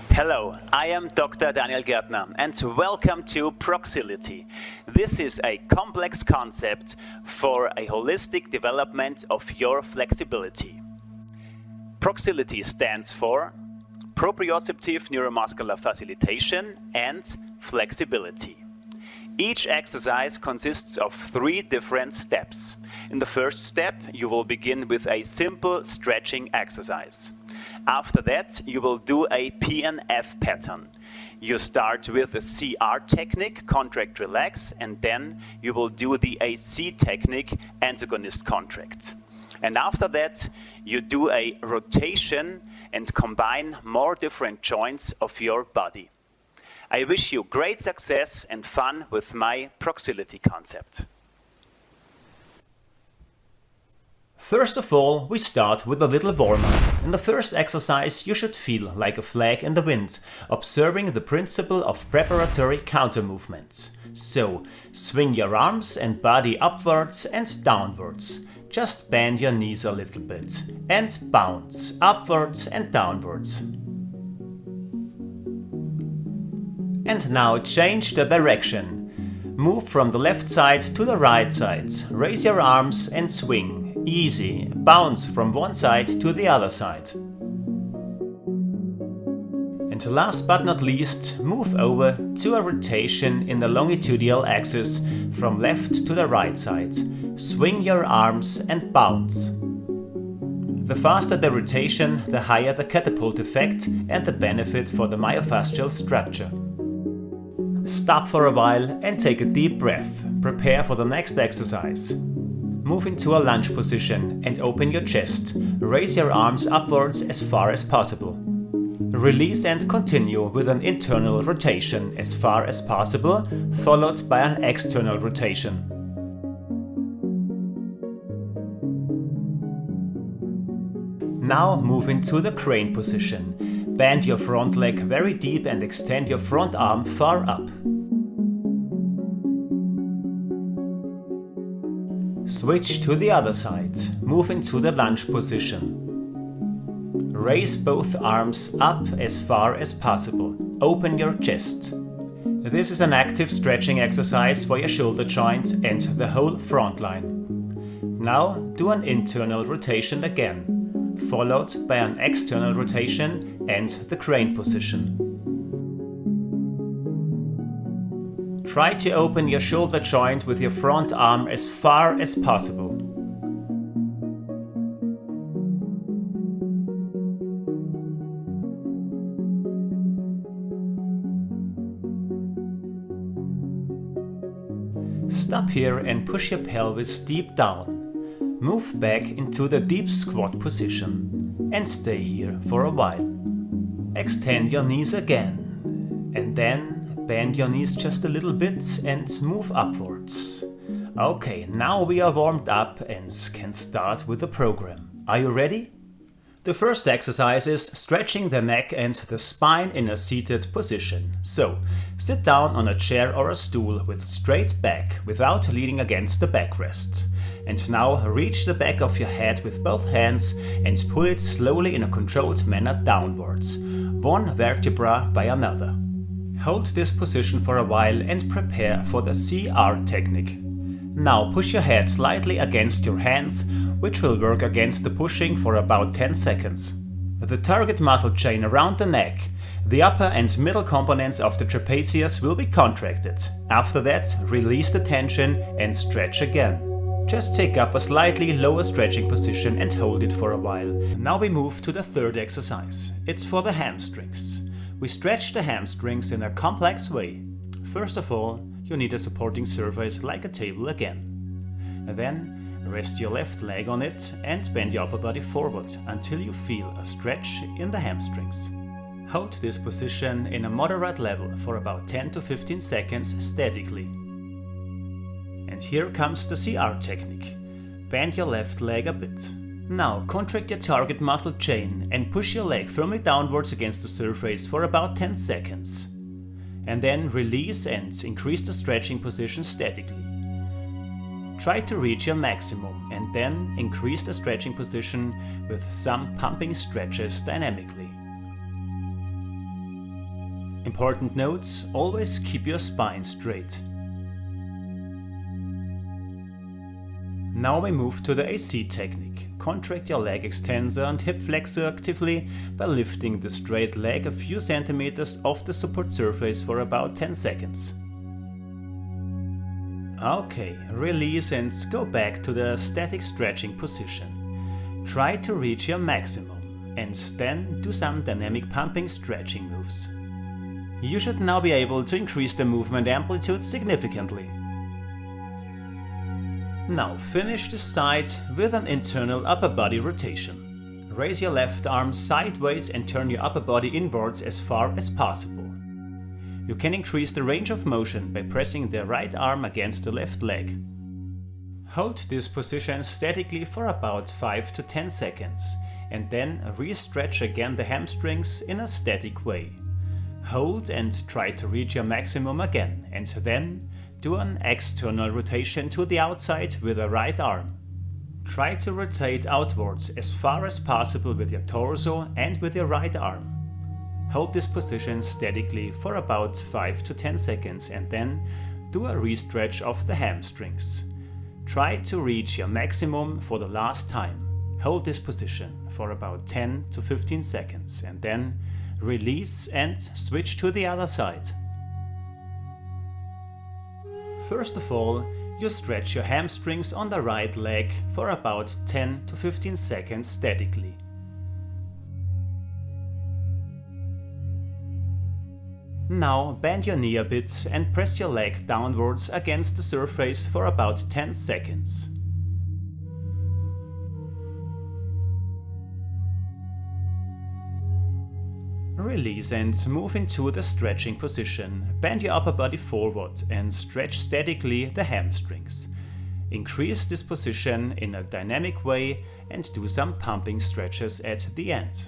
Hello, I am Dr. Daniel Gärtner and welcome to Proxility. This is a complex concept for a holistic development of your flexibility. Proxility stands for Proprioceptive Neuromuscular Facilitation and Flexibility. Each exercise consists of 3 different steps. In the first step, you will begin with a simple stretching exercise. After that, you will do a PNF pattern. You start with a CR technique, contract relax, and then you will do the AC technique, antagonist contract. And after that, you do a rotation and combine more different joints of your body. I wish you great success and fun with my Proxility concept. First of all, we start with a little warm-up. In the first exercise, you should feel like a flag in the wind, observing the principle of preparatory counter-movements. So, swing your arms and body upwards and downwards. Just bend your knees a little bit and bounce upwards and downwards. And now change the direction. Move from the left side to the right side. Raise your arms and swing. Easy. Bounce from one side to the other side. And last but not least, move over to a rotation in the longitudinal axis from left to the right side. Swing your arms and bounce. The faster the rotation, the higher the catapult effect and the benefit for the myofascial structure. Stop for a while and take a deep breath. Prepare for the next exercise. Move into a lunge position and open your chest. Raise your arms upwards as far as possible. Release and continue with an internal rotation as far as possible, followed by an external rotation. Now move into the crane position. Bend your front leg very deep and extend your front arm far up. Switch to the other side. Move into the lunge position. Raise both arms up as far as possible. Open your chest. This is an active stretching exercise for your shoulder joint and the whole front line. Now do an internal rotation again, followed by an external rotation and the crane position. Try to open your shoulder joint with your front arm as far as possible. Stop here and push your pelvis deep down. Move back into the deep squat position and stay here for a while. Extend your knees again and then bend your knees just a little bit and move upwards. Okay, now we are warmed up and can start with the program. Are you ready? The first exercise is stretching the neck and the spine in a seated position. So, sit down on a chair or a stool with straight back without leaning against the backrest. And now reach the back of your head with both hands and pull it slowly in a controlled manner downwards, one vertebra by another. Hold this position for a while and prepare for the CR technique. Now push your head slightly against your hands, which will work against the pushing for about 10 seconds. The target muscle chain around the neck, the upper and middle components of the trapezius will be contracted. After that, release the tension and stretch again. Just take up a slightly lower stretching position and hold it for a while. Now we move to the third exercise. It's for the hamstrings. We stretch the hamstrings in a complex way. First of all, you need a supporting surface like a table again. Then rest your left leg on it and bend your upper body forward until you feel a stretch in the hamstrings. Hold this position in a moderate level for about 10 to 15 seconds statically. And here comes the CR technique. Bend your left leg a bit. Now contract your target muscle chain and push your leg firmly downwards against the surface for about 10 seconds. And then release and increase the stretching position statically. Try to reach your maximum and then increase the stretching position with some pumping stretches dynamically. Important notes: always keep your spine straight. Now we move to the AC technique. Contract your leg extensor and hip flexor actively by lifting the straight leg a few centimeters off the support surface for about 10 seconds. Okay, release and go back to the static stretching position. Try to reach your maximum and then do some dynamic pumping stretching moves. You should now be able to increase the movement amplitude significantly. Now finish the side with an internal upper body rotation. Raise your left arm sideways and turn your upper body inwards as far as possible. You can increase the range of motion by pressing the right arm against the left leg. Hold this position statically for about 5 to 10 seconds and then re-stretch again the hamstrings in a static way. Hold and try to reach your maximum again, and then do an external rotation to the outside with the right arm. Try to rotate outwards as far as possible with your torso and with your right arm. Hold this position statically for about 5 to 10 seconds and then do a re-stretch of the hamstrings. Try to reach your maximum for the last time. Hold this position for about 10 to 15 seconds and then release and switch to the other side. First of all, you stretch your hamstrings on the right leg for about 10 to 15 seconds statically. Now bend your knee a bit and press your leg downwards against the surface for about 10 seconds. Release and move into the stretching position. Bend your upper body forward and stretch statically the hamstrings. Increase this position in a dynamic way and do some pumping stretches at the end.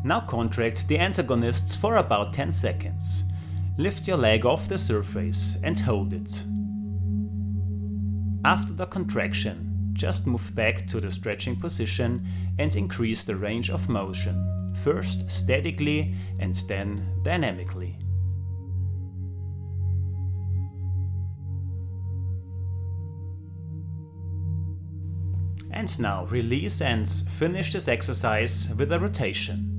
Now contract the antagonists for about 10 seconds. Lift your leg off the surface and hold it. After the contraction, just move back to the stretching position and increase the range of motion, first statically and then dynamically. And now release and finish this exercise with a rotation.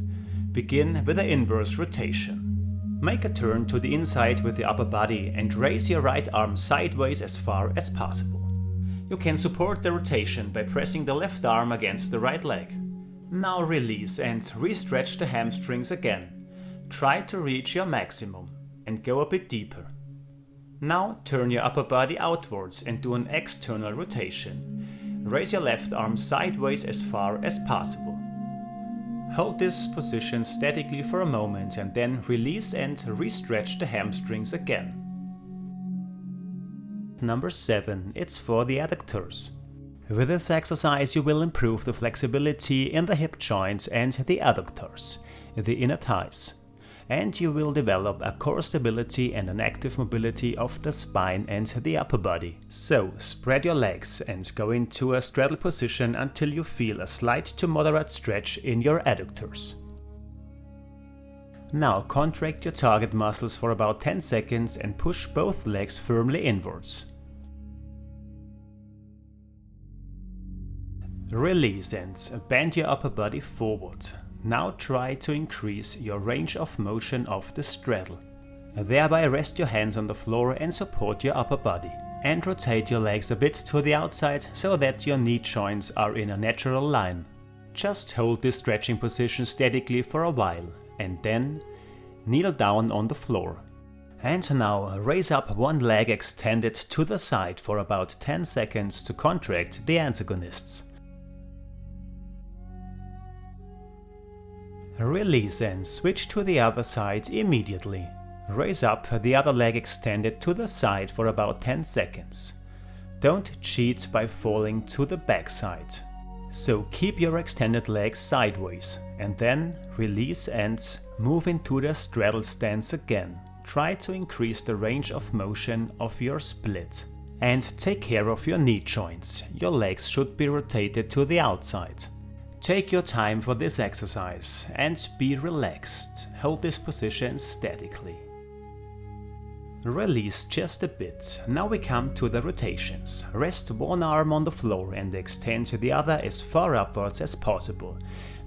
Begin with the inverse rotation. Make a turn to the inside with the upper body and raise your right arm sideways as far as possible. You can support the rotation by pressing the left arm against the right leg. Now release and re-stretch the hamstrings again. Try to reach your maximum and go a bit deeper. Now turn your upper body outwards and do an external rotation. Raise your left arm sideways as far as possible. Hold this position statically for a moment and then release and re-stretch the hamstrings again. Number 7, it's for the adductors. With this exercise you will improve the flexibility in the hip joints and the adductors, the inner thighs. And you will develop a core stability and an active mobility of the spine and the upper body. So spread your legs and go into a straddle position until you feel a slight to moderate stretch in your adductors. Now contract your target muscles for about 10 seconds and push both legs firmly inwards. Release and bend your upper body forward. Now try to increase your range of motion of the straddle. Thereby rest your hands on the floor and support your upper body. And rotate your legs a bit to the outside so that your knee joints are in a natural line. Just hold this stretching position statically for a while and then kneel down on the floor. And now raise up one leg extended to the side for about 10 seconds to contract the antagonists. Release and switch to the other side immediately. Raise up the other leg extended to the side for about 10 seconds. Don't cheat by falling to the back side. So keep your extended legs sideways and then release and move into the straddle stance again. Try to increase the range of motion of your split. And take care of your knee joints. Your legs should be rotated to the outside. Take your time for this exercise and be relaxed. Hold this position statically. Release just a bit. Now we come to the rotations. Rest one arm on the floor and extend the other as far upwards as possible.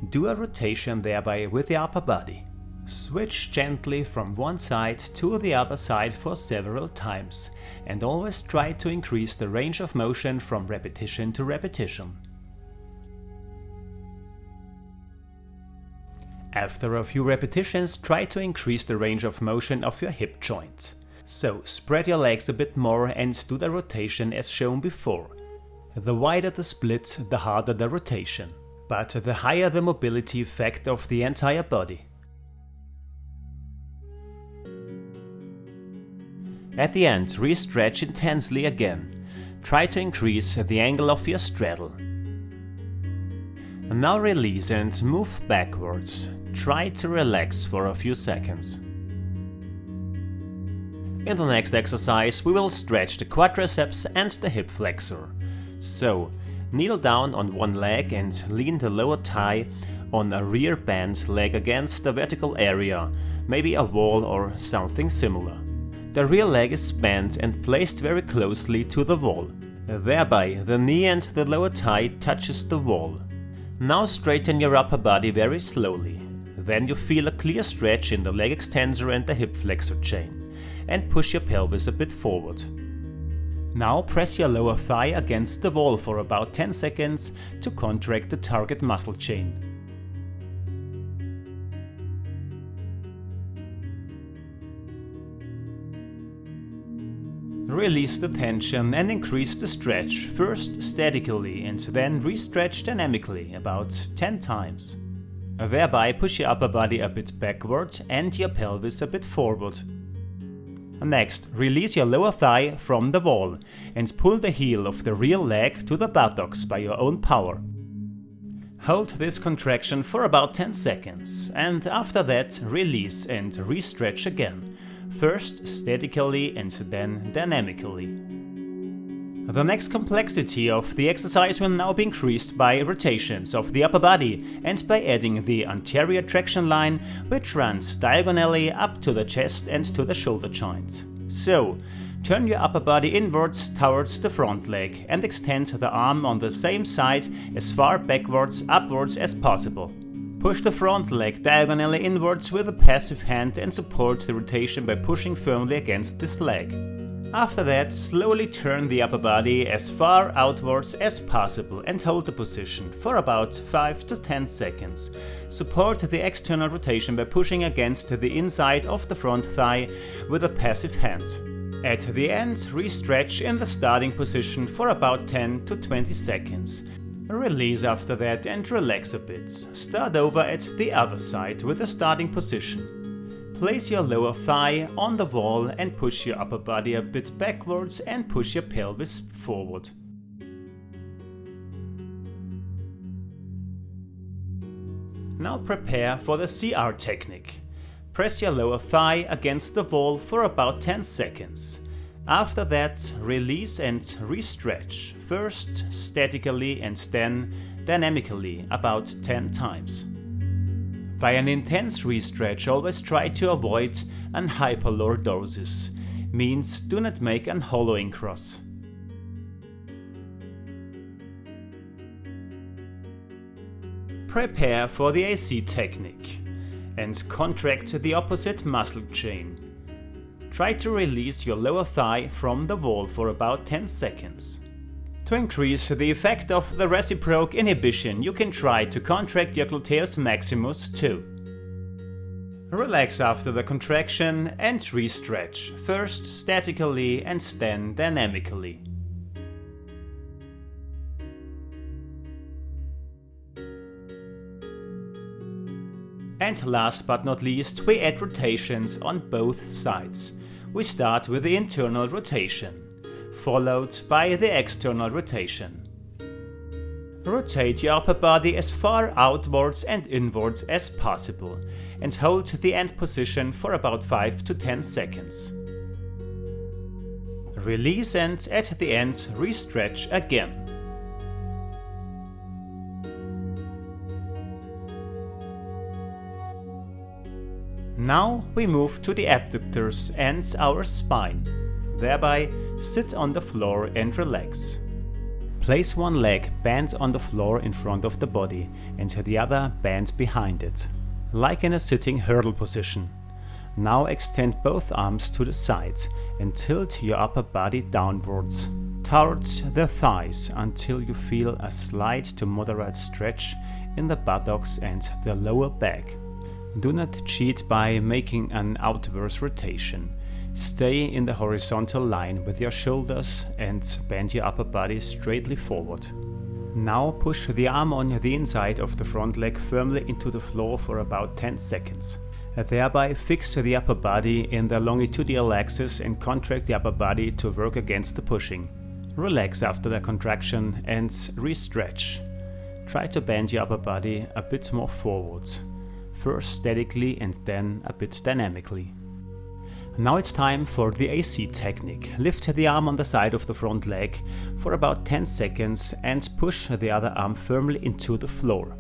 Do a rotation thereby with the upper body. Switch gently from one side to the other side for several times, and always try to increase the range of motion from repetition to repetition. After a few repetitions, try to increase the range of motion of your hip joint. So spread your legs a bit more and do the rotation as shown before. The wider the split, the harder the rotation, but the higher the mobility effect of the entire body. At the end, re-stretch intensely again. Try to increase the angle of your straddle. Now release and move backwards. Try to relax for a few seconds. In the next exercise we will stretch the quadriceps and the hip flexor. So, kneel down on one leg and lean the lower thigh on a rear bent leg against a vertical area, maybe a wall or something similar. The rear leg is bent and placed very closely to the wall. Thereby the knee and the lower thigh touches the wall. Now straighten your upper body very slowly. Then you feel a clear stretch in the leg extensor and the hip flexor chain, and push your pelvis a bit forward. Now press your lower thigh against the wall for about 10 seconds to contract the target muscle chain. Release the tension and increase the stretch, first statically and then re-stretch dynamically about 10 times. Thereby push your upper body a bit backward and your pelvis a bit forward. Next, release your lower thigh from the wall and pull the heel of the rear leg to the buttocks by your own power. Hold this contraction for about 10 seconds and after that release and re-stretch again, first statically and then dynamically. The next complexity of the exercise will now be increased by rotations of the upper body and by adding the anterior traction line, which runs diagonally up to the chest and to the shoulder joint. So, turn your upper body inwards towards the front leg and extend the arm on the same side as far backwards upwards as possible. Push the front leg diagonally inwards with a passive hand and support the rotation by pushing firmly against this leg. After that, slowly turn the upper body as far outwards as possible and hold the position for about 5 to 10 seconds. Support the external rotation by pushing against the inside of the front thigh with a passive hand. At the end, re-stretch in the starting position for about 10 to 20 seconds. Release after that and relax a bit. Start over at the other side with the starting position. Place your lower thigh on the wall and push your upper body a bit backwards and push your pelvis forward. Now prepare for the CR technique. Press your lower thigh against the wall for about 10 seconds. After that, release and re-stretch, first statically and then dynamically about 10 times. By an intense re-stretch, always try to avoid an hyperlordosis, means do not make an hollowing cross. Prepare for the AC technique and contract the opposite muscle chain. Try to release your lower thigh from the wall for about 10 seconds. To increase the effect of the reciproc inhibition, you can try to contract your gluteus maximus too. Relax after the contraction and re-stretch, first statically and then dynamically. And last but not least, we add rotations on both sides. We start with the internal rotation, followed by the external rotation. Rotate your upper body as far outwards and inwards as possible and hold the end position for about 5 to 10 seconds. Release and at the end re-stretch again. Now we move to the abductors and our spine. Thereby, sit on the floor and relax. Place one leg bent on the floor in front of the body and the other bent behind it, like in a sitting hurdle position. Now extend both arms to the sides and tilt your upper body downwards, towards the thighs until you feel a slight to moderate stretch in the buttocks and the lower back. Do not cheat by making an outwards rotation. Stay in the horizontal line with your shoulders and bend your upper body straightly forward. Now push the arm on the inside of the front leg firmly into the floor for about 10 seconds. Thereby fix the upper body in the longitudinal axis and contract the upper body to work against the pushing. Relax after the contraction and re-stretch. Try to bend your upper body a bit more forward, first statically and then a bit dynamically. Now it's time for the AC technique. Lift the arm on the side of the front leg for about 10 seconds and push the other arm firmly into the floor.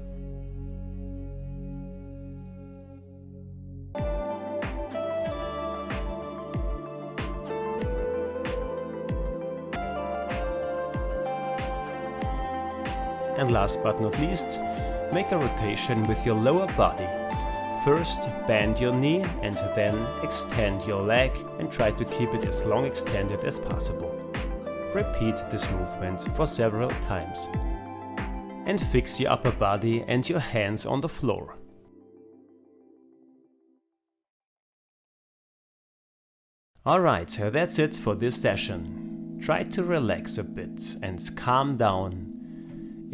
And last but not least, make a rotation with your lower body. First, bend your knee and then extend your leg and try to keep it as long extended as possible. Repeat this movement for several times. And fix your upper body and your hands on the floor. Alright, that's it for this session. Try to relax a bit and calm down.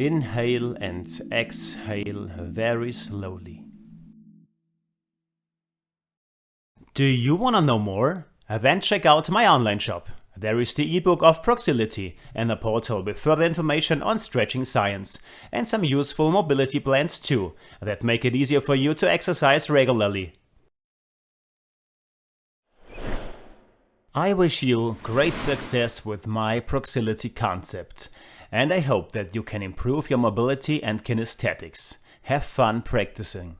Inhale and exhale very slowly. Do you want to know more? Then check out my online shop. There is the ebook of Proxility and a portal with further information on stretching science and some useful mobility plans too that make it easier for you to exercise regularly. I wish you great success with my Proxility concept, and I hope that you can improve your mobility and kinesthetics. Have fun practicing.